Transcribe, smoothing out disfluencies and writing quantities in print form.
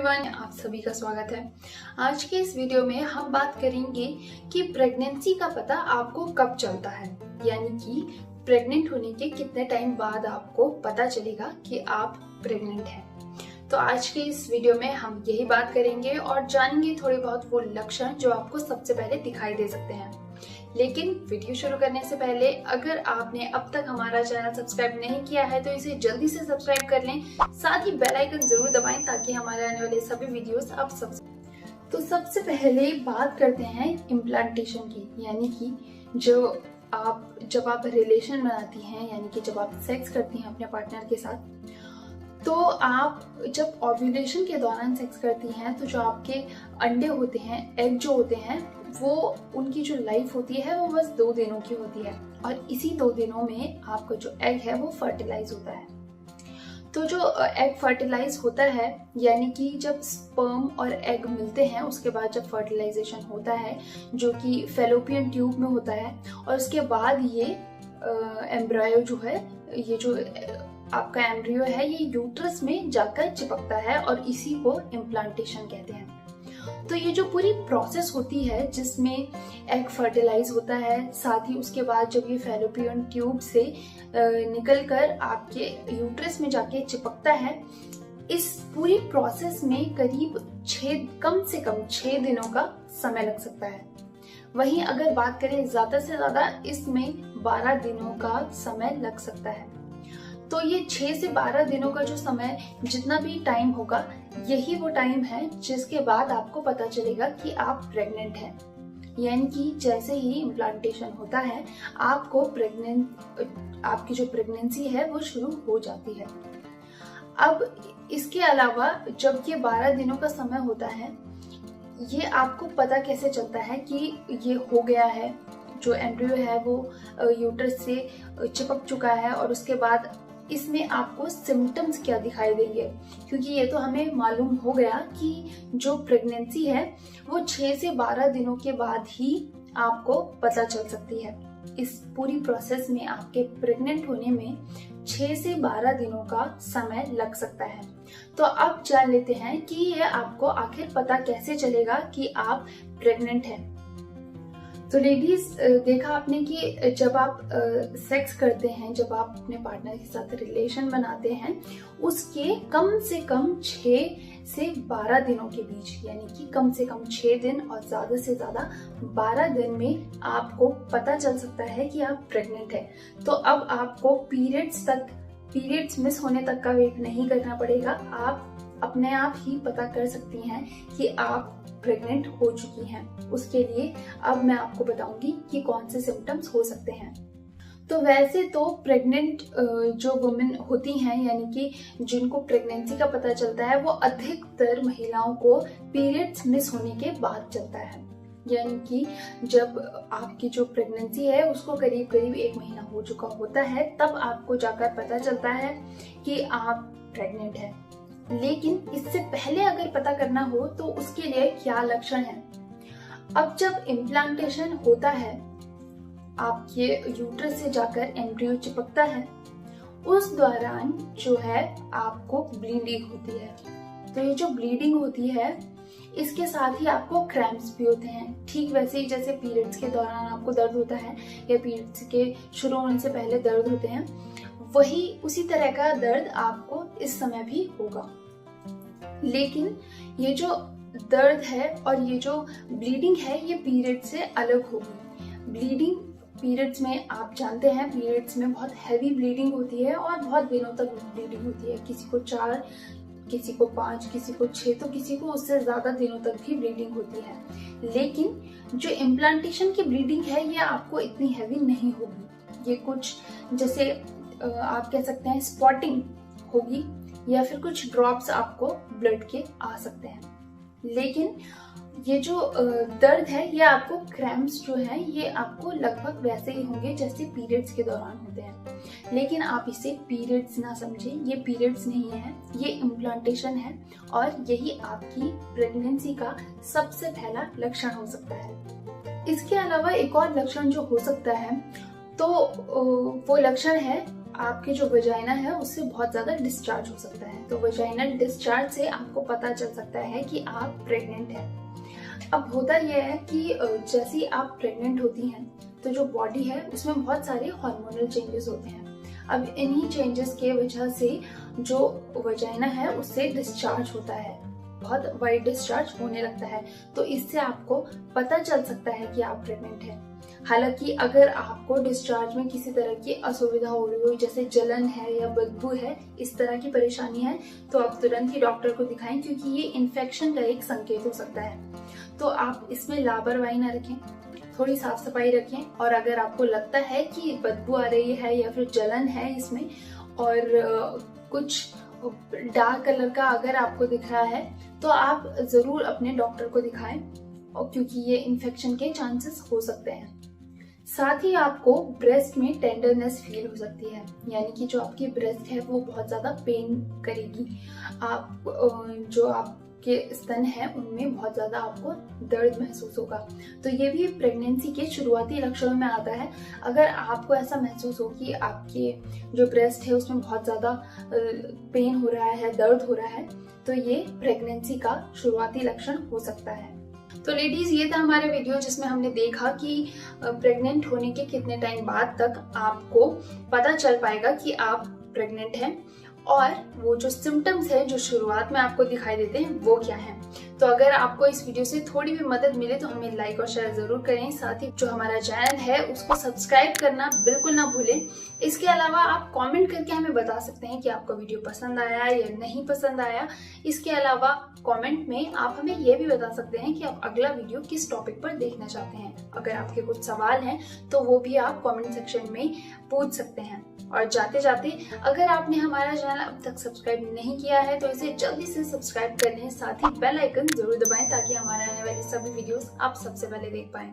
Everyone, आप सभी का स्वागत है। आज के इस वीडियो में हम बात करेंगे कि प्रेगनेंसी का पता आपको कब चलता है, यानी कि प्रेग्नेंट होने के कितने टाइम बाद आपको पता चलेगा कि आप प्रेग्नेंट हैं। तो आज के इस वीडियो में हम यही बात करेंगे और जानेंगे थोड़े बहुत वो लक्षण जो आपको सबसे पहले दिखाई दे सकते हैं। लेकिन वीडियो शुरू करने से पहले अगर आपने अब तक हमारा चैनल सब्सक्राइब नहीं किया है तो इसे जल्दी से सब्सक्राइब कर लें, साथ ही बेल आइकन जरूर दबाएं ताकि हमारे आने वाले सभी वीडियोस आप सबसे पहले बात करते हैं इम्प्लांटेशन की, यानी कि जब आप रिलेशन बनाती हैं, यानी कि जब आप सेक्स करती हैं अपने पार्टनर के साथ, तो आप जब ओव्यूलेशन के दौरान सेक्स करती हैं तो जो आपके अंडे होते हैं, एग जो होते हैं, वो उनकी जो लाइफ होती है वो बस 2 दिनों की होती है और इसी 2 दिनों में आपका जो एग है वो फर्टिलाइज होता है। तो जो एग फर्टिलाइज होता है, यानी कि जब स्पर्म और एग मिलते हैं उसके बाद जब फर्टिलाइजेशन होता है जो कि फैलोपियन ट्यूब में होता है, और उसके बाद ये एम्ब्रायो जो है, ये जो आपका एम्ब्रियो है, ये यूट्रस में जाकर चिपकता है और इसी को इम्प्लांटेशन कहते हैं। तो ये जो पूरी प्रोसेस होती है जिसमें एग फर्टिलाइज होता है, साथ ही उसके बाद जब ये फैलोपियन ट्यूब से निकलकर आपके यूट्रस में जाके चिपकता है, इस पूरी प्रोसेस में कम से कम 6 दिनों का समय लग सकता है। वहीं अगर बात करें ज्यादा से ज्यादा, इसमें 12 दिनों का समय लग सकता है। तो ये 6 से 12 दिनों का जो समय, जितना भी टाइम होगा, यही वो टाइम है जिसके बाद आपको पता चलेगा कि आप प्रेग्नेंट हैं। यानी कि जैसे ही इम्प्लांटेशन होता है आपकी जो प्रेगनेंसी है वो शुरू हो जाती है। अब इसके अलावा जब ये 12 दिनों का समय होता है, ये आपको पता कैसे चलता है कि ये हो गया है, जो एम्ब्रियो है वो यूट्रस से चिपक चुका है, और उसके बाद इसमें आपको सिम्टम्स क्या दिखाई देंगे, क्योंकि ये तो हमें मालूम हो गया कि जो प्रेगनेंसी है वो 6 से 12 दिनों के बाद ही आपको पता चल सकती है। इस पूरी प्रोसेस में आपके प्रेग्नेंट होने में 6 से 12 दिनों का समय लग सकता है। तो अब जान लेते हैं कि ये आपको आखिर पता कैसे चलेगा कि आप प्रेग्नेंट हैं। तो लेडीज, देखा आपने कि जब आप सेक्स करते हैं, जब आप अपने पार्टनर के साथ रिलेशन बनाते हैं, उसके कम से कम 6 से 12 दिनों के बीच, यानी कि कम से कम 6 दिन और ज्यादा से ज्यादा 12 दिन में आपको पता चल सकता है कि आप प्रेग्नेंट हैं। तो अब आपको पीरियड्स मिस होने तक का वेट नहीं करना पड़ेगा। आप अपने आप ही पता कर सकती हैं कि आप प्रेग्नेंट हो चुकी हैं। उसके लिए अब मैं आपको बताऊंगी कि कौन से सिम्टम्स हो सकते हैं। तो वैसे तो प्रेग्नेंट जो वुमेन होती हैं, यानी कि जिनको प्रेगनेंसी का पता चलता है, वो अधिकतर महिलाओं को पीरियड्स मिस होने के बाद चलता है। यानी कि जब आपकी जो प्रेगनेंसी है उसको करीब 1 महीना हो चुका होता है, तब आपको जाकर पता चलता है कि आप प्रेग्नेंट हैं। लेकिन इससे पहले अगर पता करना हो तो उसके लिए क्या लक्षण है। अब जब इम्प्लांटेशन होता है, आपके यूट्रस से जाकर एम्ब्रियो चिपकता है, उस दौरान जो है आपको ब्लीडिंग होती है। तो ये जो ब्लीडिंग होती है, इसके साथ ही आपको क्रैम्प्स भी होते हैं। ठीक वैसे ही जैसे पीरियड्स के दौरान आपको दर्द होता है या पीरियड्स के शुरू होने से पहले दर्द होते हैं, वही उसी तरह का दर्द आपको इस समय भी होगा। लेकिन ये जो दर्द है और ये जो ब्लीडिंग है, ये पीरियड से अलग होगी। ब्लीडिंग पीरियड्स में, आप जानते हैं, पीरियड्स में बहुत हैवी ब्लीडिंग होती है और बहुत दिनों तक ब्लीडिंग होती है। किसी को 4, किसी को 5, किसी को 6, तो किसी को उससे ज्यादा दिनों तक भी ब्लीडिंग होती है। लेकिन जो इम्प्लांटेशन की ब्लीडिंग है, ये आपको इतनी हैवी नहीं होगी। ये कुछ जैसे आप कह सकते हैं स्पॉटिंग होगी, या फिर कुछ ड्रॉप्स आपको ब्लड के आ सकते हैं। लेकिन ये जो दर्द है, ये आपको क्रैम्प्स जो है, ये आपको लगभग वैसे ही होंगे जैसे पीरियड्स के दौरान होते हैं। लेकिन आप इसे पीरियड्स ना समझें, ये पीरियड्स नहीं है, ये इम्प्लांटेशन है, और यही आपकी प्रेगनेंसी का सबसे पहला लक्षण हो सकता है। इसके अलावा एक और लक्षण जो हो सकता है, तो वो लक्षण है आपके जो वजाइना है उससे बहुत ज़्यादा डिस्चार्ज हो सकता है। तो वजाइनल डिस्चार्ज से आपको पता चल सकता है कि आप प्रेग्नेंट हैं। अब होता यह है कि जैसे ही आप प्रेग्नेंट होती हैं तो जो बॉडी है उसमें बहुत सारे हार्मोनल चेंजेस होते हैं। अब इन्हीं चेंजेस के वजह से जो वजाइना है उससे डिस्चार्ज होता है, बहुत वाइड डिस्चार्ज होने लगता है। तो इससे आपको पता चल सकता है कि आप प्रेग्नेंट हैं। हालांकि अगर आपको डिस्चार्ज में किसी तरह की असुविधा हो रही हो, जैसे जलन है या बदबू है, इस तरह की परेशानी है, तो आप तुरंत ही डॉक्टर को दिखाएं, क्योंकि ये इन्फेक्शन का एक संकेत हो सकता है। तो आप इसमें लापरवाही ना रखें, थोड़ी साफ सफाई रखें। और अगर आपको लगता है कि बदबू आ रही है या फिर जलन है इसमें और कुछ डार्क कलर का अगर आपको दिख रहा है, तो आप जरूर अपने डॉक्टर को दिखाएं, और क्योंकि ये इन्फेक्शन के चांसेस हो सकते हैं। साथ ही आपको ब्रेस्ट में टेंडरनेस फील हो सकती है, यानी कि जो आपकी ब्रेस्ट है वो बहुत ज्यादा पेन करेगी। आप जो आपके स्तन है उनमें बहुत ज्यादा आपको दर्द महसूस होगा। तो ये भी प्रेगनेंसी के शुरुआती लक्षणों में आता है। अगर आपको ऐसा महसूस हो कि आपके जो ब्रेस्ट है उसमें बहुत ज्यादा पेन हो रहा है, दर्द हो रहा है, तो ये प्रेगनेंसी का शुरुआती लक्षण हो सकता है। तो लेडीज, ये था हमारा वीडियो जिसमें हमने देखा कि प्रेग्नेंट होने के कितने टाइम बाद तक आपको पता चल पाएगा कि आप प्रेग्नेंट हैं, और वो जो सिम्टम्स है जो शुरुआत में आपको दिखाई देते हैं वो क्या हैं। तो अगर आपको इस वीडियो से थोड़ी भी मदद मिले तो हमें लाइक और शेयर जरूर करें। साथ ही जो हमारा चैनल है उसको सब्सक्राइब करना बिल्कुल ना भूलें। इसके अलावा आप कमेंट करके हमें बता सकते हैं कि आपको वीडियो पसंद आया या नहीं पसंद आया। इसके अलावा कमेंट में आप हमें ये भी बता सकते हैं कि आप अगला वीडियो किस टॉपिक पर देखना चाहते हैं। अगर आपके कुछ सवाल हैं तो वो भी आप कमेंट सेक्शन में पूछ सकते हैं। और जाते जाते, अगर आपने हमारा चैनल अब तक सब्सक्राइब नहीं किया है तो इसे जल्दी से सब्सक्राइब कर लें। साथ ही बेल आइकन जरूर दबाएं ताकि हमारे आने वाली सभी वीडियोस आप सबसे पहले देख पाएं।